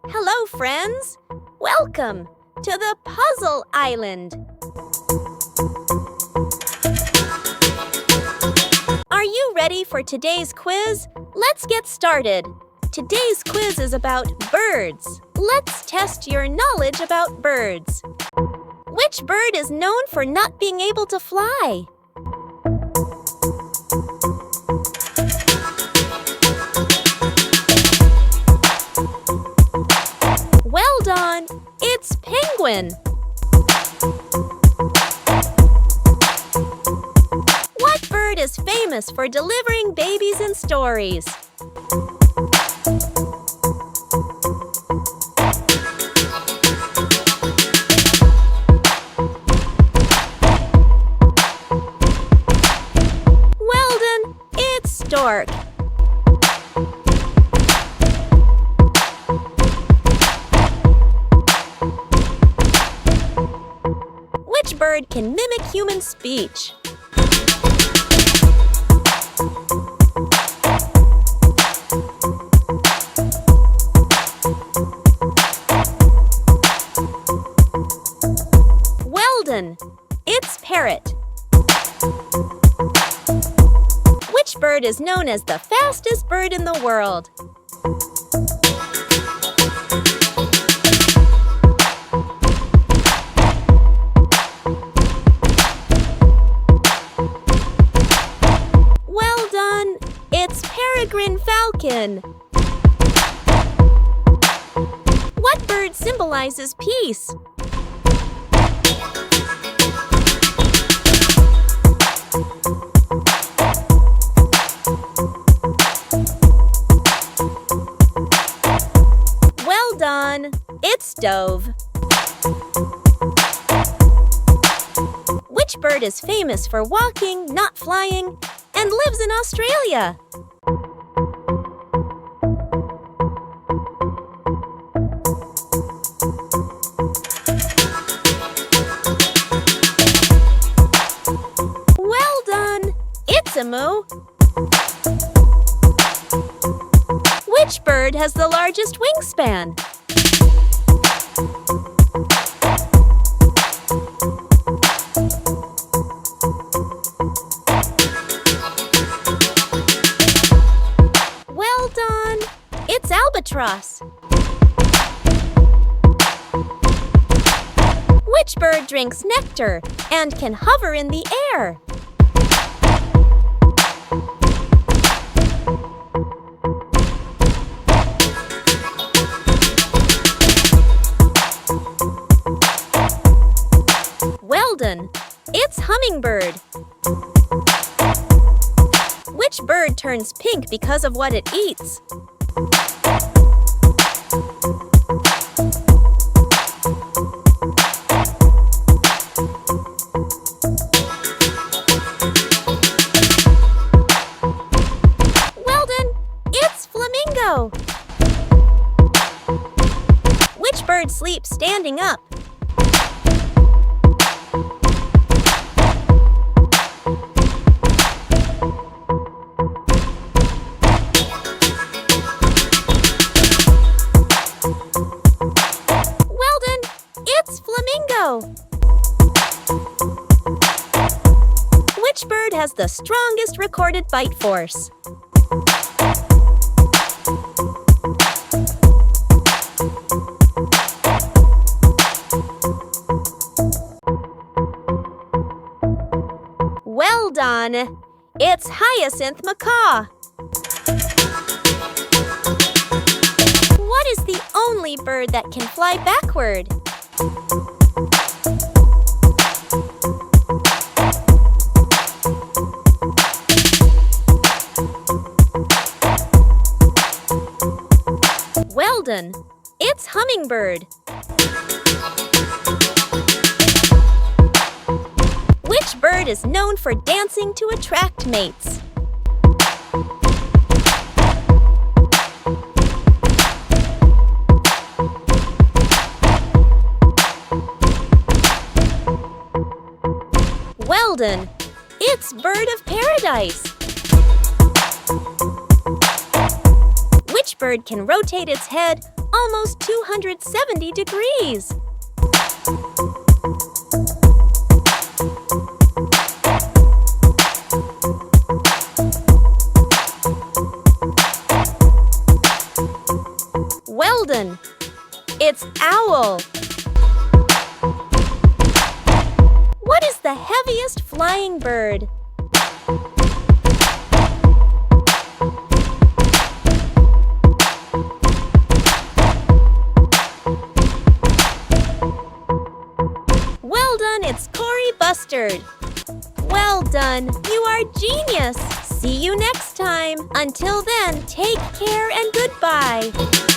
Hello, friends! Welcome to the Puzzle Island! Are you ready for today's quiz? Let's get started! Today's quiz is about birds. Let's test your knowledge about birds. Which bird is known for not being able to fly? Well done! It's penguin! What bird is famous for delivering babies and stories? Well done! It's stork! Which bird can mimic human speech? Well done! It's parrot. Which bird is known as the fastest bird in the world? Well done! It's peregrine falcon. What bird symbolizes peace? Well done! It's dove. Which bird is famous for walking, not flying, and lives in Australia? Well done! It's a moo. Which bird has the largest wingspan? Well done! It's albatross. Which bird drinks nectar and can hover in the air? Well done! It's hummingbird. Which bird turns pink because of what it eats? Well done! It's flamingo. Which bird sleeps standing up? Well done! It's flamingo. Which bird has the strongest recorded bite force? Well done! It's hyacinth macaw. What is the only bird that can fly backward? Well done! It's hummingbird. Which bird is known for dancing to attract mates? Well done! It's bird of paradise. Which bird can rotate its head almost 270 degrees. Well done! It's owl. What is the heaviest flying bird? Well done, it's Cory Bustard. Well done, you are genius. See you next time. Until then, take care and goodbye.